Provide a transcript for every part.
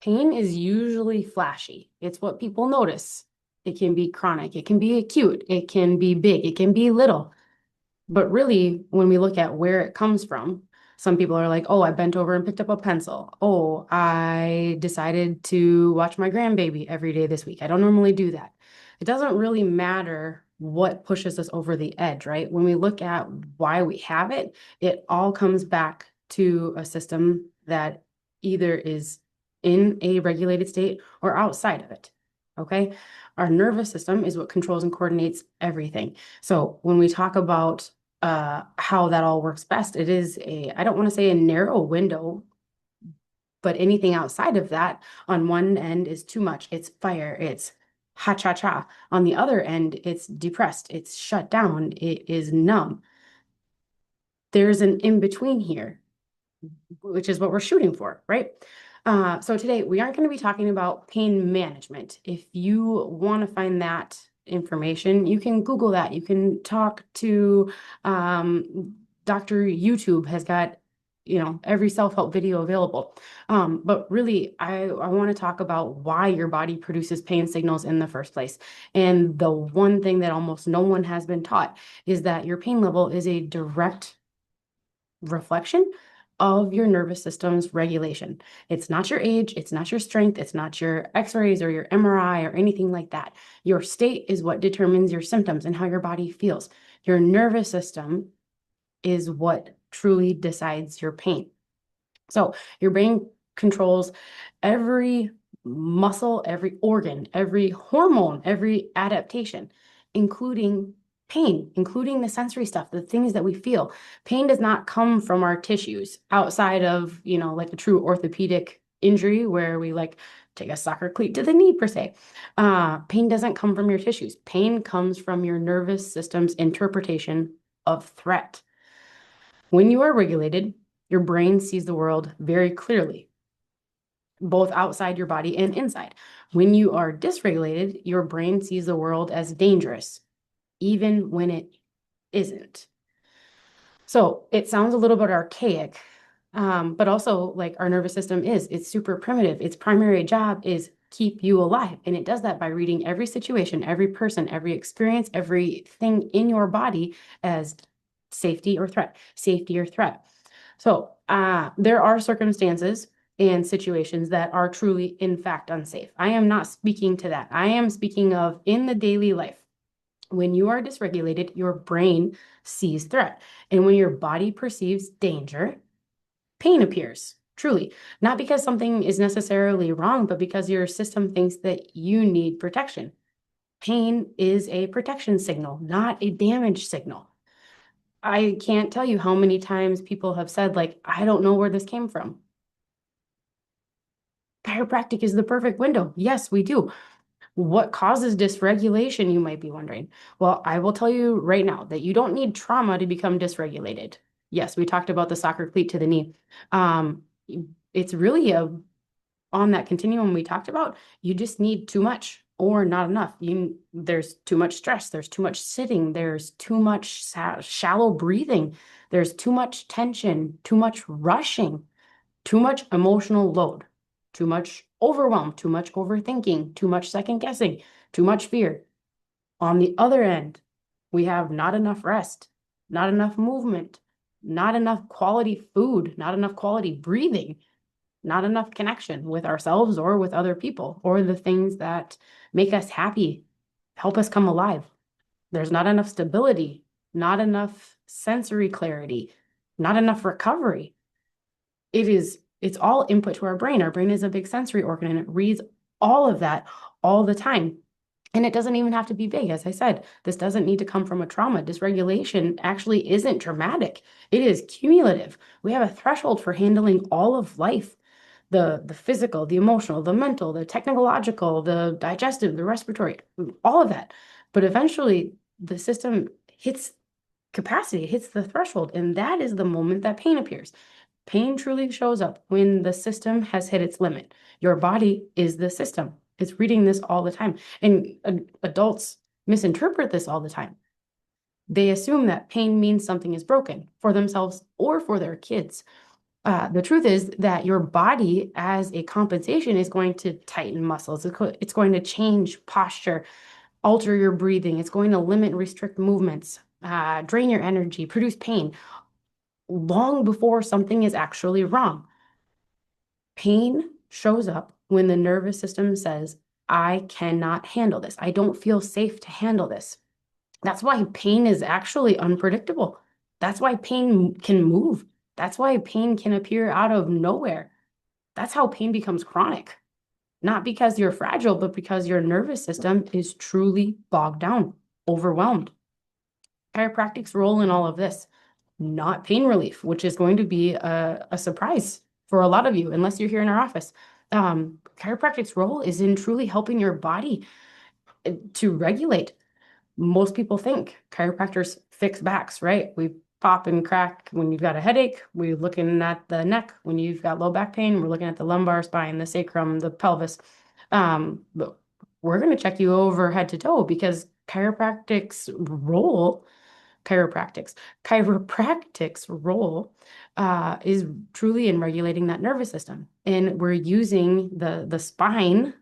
Pain is usually flashy. It's what people notice. It can be chronic, it can be acute, it can be big, it can be little. But really, when we look at where it comes from, some people are like, oh, I bent over and picked up a pencil. Oh, I decided to watch my grandbaby every day this week. I don't normally do that. It doesn't really matter what pushes us over the edge, right? When we look at why we have it, it all comes back to a system that either is in a regulated state or outside of it. Okay. Our nervous system is what controls and coordinates everything. So when we talk about how that all works best, it is I don't want to say a narrow window, but anything outside of that on one end is too much. It's fire, it's ha cha cha. On the other end, it's depressed, it's shut down, it is numb. There's an in between here, which is what we're shooting for, right? So today we aren't going to be talking about pain management. If you want to find that information, you can Google that. You can talk to Dr. YouTube has got, every self-help video available. But really, I want to talk about why your body produces pain signals in the first place. And the one thing that almost no one has been taught is that your pain level is a direct reflection of your nervous system's regulation. It's not your age, it's not your strength, it's not your x-rays or your MRI or anything like that. Your state is what determines your symptoms and how your body feels. Your nervous system is what truly decides your pain. So your brain controls every muscle, every organ, every hormone, every adaptation, including pain, including the sensory stuff, the things that we feel. Pain does not come from our tissues outside of, like a true orthopedic injury where we like take a soccer cleat to the knee per se. Pain doesn't come from your tissues. Pain comes from your nervous system's interpretation of threat. When you are regulated, your brain sees the world very clearly, both outside your body and inside. When you are dysregulated, your brain sees the world as dangerous, even when it isn't. So it sounds a little bit archaic, but also like our nervous system it's super primitive. Its primary job is keep you alive. And it does that by reading every situation, every person, every experience, everything in your body as safety or threat, safety or threat. So there are circumstances and situations that are truly, in fact, unsafe. I am not speaking to that. I am speaking of in the daily life. When you are dysregulated, your brain sees threat. And when your body perceives danger, pain appears. Truly, not because something is necessarily wrong, but because your system thinks that you need protection. Pain is a protection signal, not a damage signal. I can't tell you how many times people have said, like, I don't know where this came from. Chiropractic is the perfect window. Yes, we do. What causes dysregulation, you might be wondering. Well, I will tell you right now that you don't need trauma to become dysregulated. Yes, we talked about the soccer cleat to the knee. Um, it's really on that continuum we talked about, you just need too much or not enough. There's too much stress, there's too much sitting, there's too much shallow breathing, there's too much tension, too much rushing, too much emotional load, too much overwhelm, too much overthinking, too much second guessing, too much fear. On the other end, we have not enough rest, not enough movement, not enough quality food, not enough quality breathing, not enough connection with ourselves or with other people or the things that make us happy, help us come alive. There's not enough stability, not enough sensory clarity, not enough recovery. It's all input to our brain. Our brain is a big sensory organ and it reads all of that all the time. And it doesn't even have to be big. As I said, this doesn't need to come from a trauma. Dysregulation actually isn't traumatic. It is cumulative. We have a threshold for handling all of life, the physical, the emotional, the mental, the technological, the digestive, the respiratory, all of that. But eventually the system hits capacity, it hits the threshold, and that is the moment that pain appears. Pain truly shows up when the system has hit its limit. Your body is the system. It's reading this all the time. And adults misinterpret this all the time. They assume that pain means something is broken for themselves or for their kids. The truth is that your body, as a compensation, is going to tighten muscles. It's going to change posture, alter your breathing. It's going to limit and restrict movements, drain your energy, produce pain long before something is actually wrong. Pain shows up when the nervous system says, I cannot handle this. I don't feel safe to handle this. That's why pain is actually unpredictable. That's why pain can move. That's why pain can appear out of nowhere. That's how pain becomes chronic. Not because you're fragile, but because your nervous system is truly bogged down, overwhelmed. Chiropractic's role in all of this, not pain relief, which is going to be a surprise for a lot of you, unless you're here in our office. Chiropractic's role is in truly helping your body to regulate. Most people think chiropractors fix backs, right? We pop and crack when you've got a headache. We're looking at the neck when you've got low back pain. We're looking at the lumbar spine, the sacrum, the pelvis. But we're going to check you over head to toe because chiropractic's chiropractic's role is truly in regulating that nervous system. And we're using the spine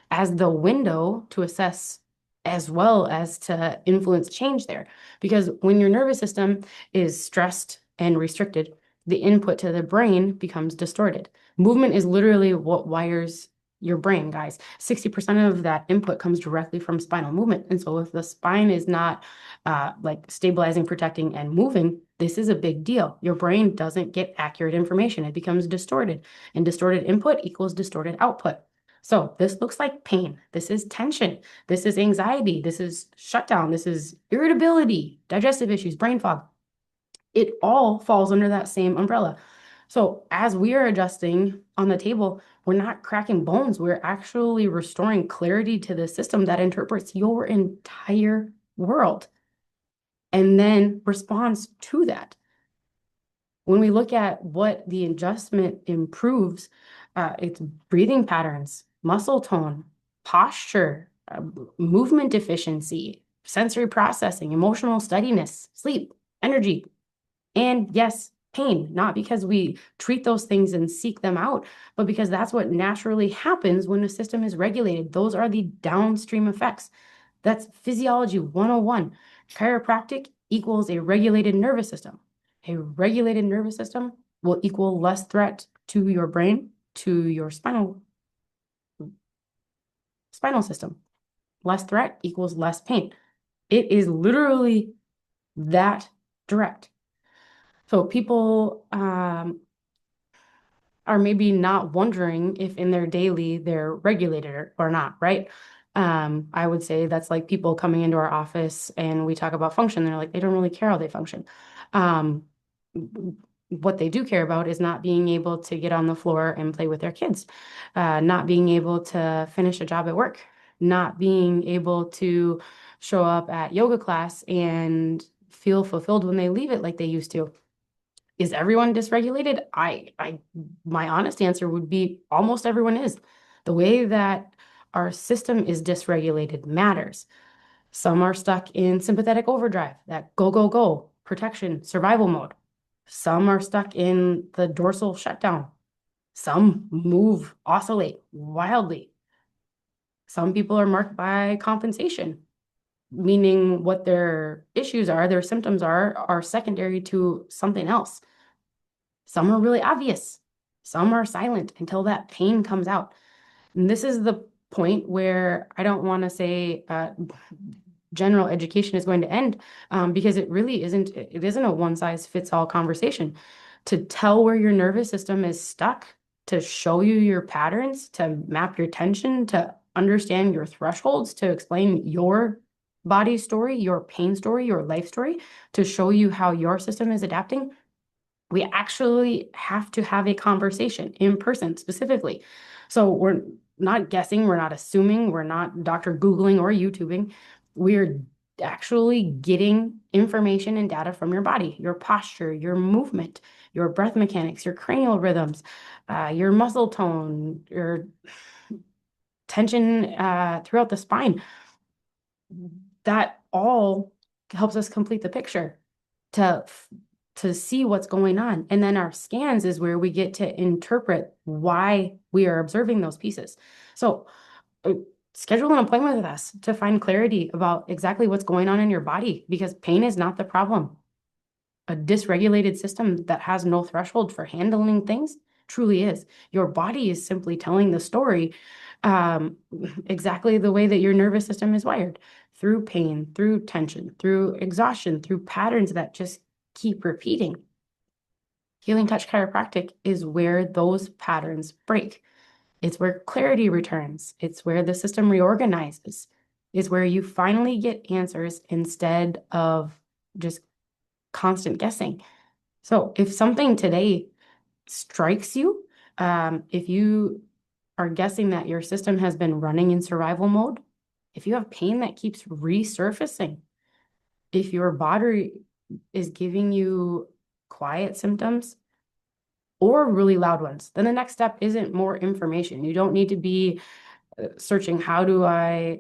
as the window to assess as well as to influence change there. Because when your nervous system is stressed and restricted, the input to the brain becomes distorted. Movement is literally what wires your brain, guys. 60% of that input comes directly from spinal movement. And so if the spine is not like stabilizing, protecting, and moving, this is a big deal. Your brain doesn't get accurate information. It becomes distorted, and distorted input equals distorted output. So this looks like pain. This is tension. This is anxiety. This is shutdown. This is irritability, digestive issues, brain fog. It all falls under that same umbrella. So as we are adjusting on the table, we're not cracking bones. We're actually restoring clarity to the system that interprets your entire world and then responds to that. When we look at what the adjustment improves, it's breathing patterns, muscle tone, posture, movement efficiency, sensory processing, emotional steadiness, sleep, energy, and yes, pain, not because we treat those things and seek them out, but because that's what naturally happens when the system is regulated. Those are the downstream effects. That's physiology 101. Chiropractic equals a regulated nervous system. A regulated nervous system will equal less threat to your brain, to your spinal system. Less threat equals less pain. It is literally that direct. So people are maybe not wondering if in their daily they're regulated or not, right? I would say that's like people coming into our office and we talk about function. They're like, they don't really care how they function. Um, what they do care about is not being able to get on the floor and play with their kids, not being able to finish a job at work, not being able to show up at yoga class and feel fulfilled when they leave it like they used to. Is everyone dysregulated? My honest answer would be almost everyone is. The way that our system is dysregulated matters. Some are stuck in sympathetic overdrive, that go, go, go, protection, survival mode. Some are stuck in the dorsal shutdown. Some move, oscillate wildly. Some people are marked by compensation, meaning what their issues are, their symptoms are secondary to something else. Some are really obvious. Some are silent until that pain comes out. And this is the point where I don't want to say general education is going to end because it really isn't. It isn't a one size fits all conversation. To tell where your nervous system is stuck, to show you your patterns, to map your tension, to understand your thresholds, to explain your body story, your pain story, your life story, to show you how your system is adapting. We actually have to have a conversation in person specifically. So we're not guessing, we're not assuming, we're not Dr. Googling or YouTubing. We're actually getting information and data from your body, your posture, your movement, your breath mechanics, your cranial rhythms, your muscle tone, your tension throughout the spine. That all helps us complete the picture to to see what's going on. And then our scans is where we get to interpret why we are observing those pieces. So schedule an appointment with us to find clarity about exactly what's going on in your body, because pain is not the problem. A dysregulated system that has no threshold for handling things truly is. Your body is simply telling the story exactly the way that your nervous system is wired, through pain, through tension, through exhaustion, through patterns that just keep repeating. Healing Touch Chiropractic is where those patterns break. It's where clarity returns. It's where the system reorganizes. It's where you finally get answers instead of just constant guessing. So if something today strikes you, if you are guessing that your system has been running in survival mode, if you have pain that keeps resurfacing, if your body is giving you quiet symptoms or really loud ones, then the next step isn't more information. You don't need to be searching, how do I,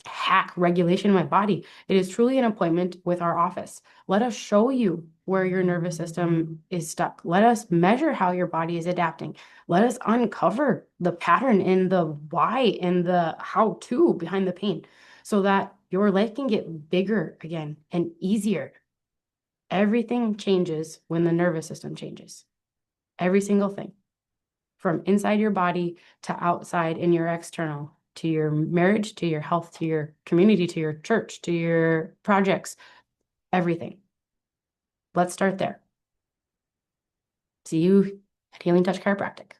hack regulation in my body. It is truly an appointment with our office. Let us show you where your nervous system is stuck. Let us measure how your body is adapting. Let us uncover the pattern and the why and the how to behind the pain, so that your life can get bigger again and easier. Everything changes when the nervous system changes. Every single thing, from inside your body to outside in your external, to your marriage, to your health, to your community, to your church, to your projects, everything. Let's start there. See you at Healing Touch Chiropractic.